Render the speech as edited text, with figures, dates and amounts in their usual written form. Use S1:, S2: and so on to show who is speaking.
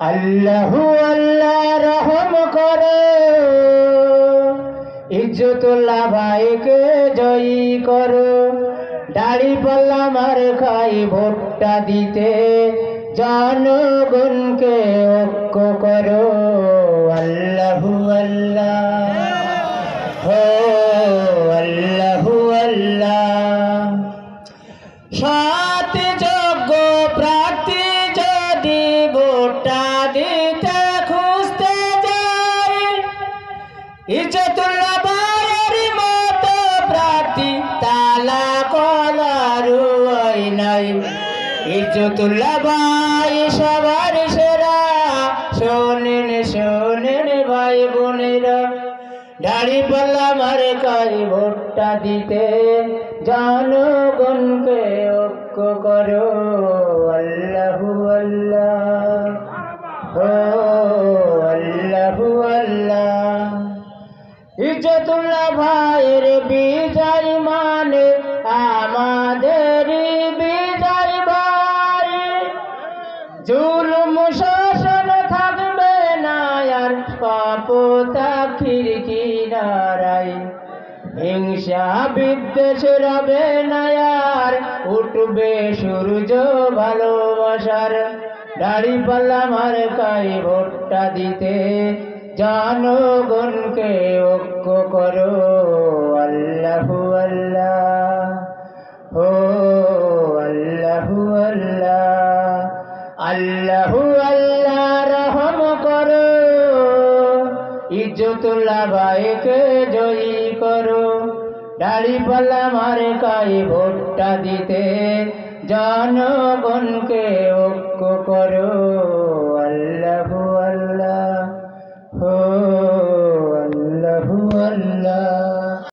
S1: আল্লাহু আল্লাহ রহম করো, ইজ্জতুল্লাহ ভাইকে জয়ী করো। দাড়িপাল্লা মার্কায় ভোটটা দিতে জনগণকে ঐক্য করো। আল্লাহু আল্লাহ, হো আল্লাহু আল্লাহ। সৎ যোগ্য প্রার্থী যদি ভোটটা দিতে খুঁজতে যায়, ইজ্জতুল্লাহ ভাইয়ের মতো প্রার্থী তালা কলার নাই। ইজ্জতুল্লাহ ভাই সবার সেরা, শোনেন শোনেন ভাই বোনেরা। দাড়িপাল্লা মার্কায় ভোটটা দিতে জনগণকে ঐক্য করো। আল্লাহু আল্লাহ, ও আল্লাহু আল্লাহ। ইজ্জতুল্লাহ ভাইয়ের বিজয় মানে আমাদের বিজয় ভাই। জুলুম শাসন থাকবে না আর পাপতাখির কিনারায়। হিংসা বিদ্বেষ রবে না আর উঠবে সূর্য ভালোবাসার। দাড়িপাল্লা মার্কায় ভোটটা দিতে জনগণকে ঐক্য করো। আল্লাহু আল্লাহ, ও আল্লাহু আল্লাহ। আল্লাহু আল্লাহ রহম করো, ইজ্জতুল্লাহ ভাইকে জয়ী করো। দাড়িপাল্লা মার্কায় ভোটটা দিতে জনগণকে ঐক্য করো।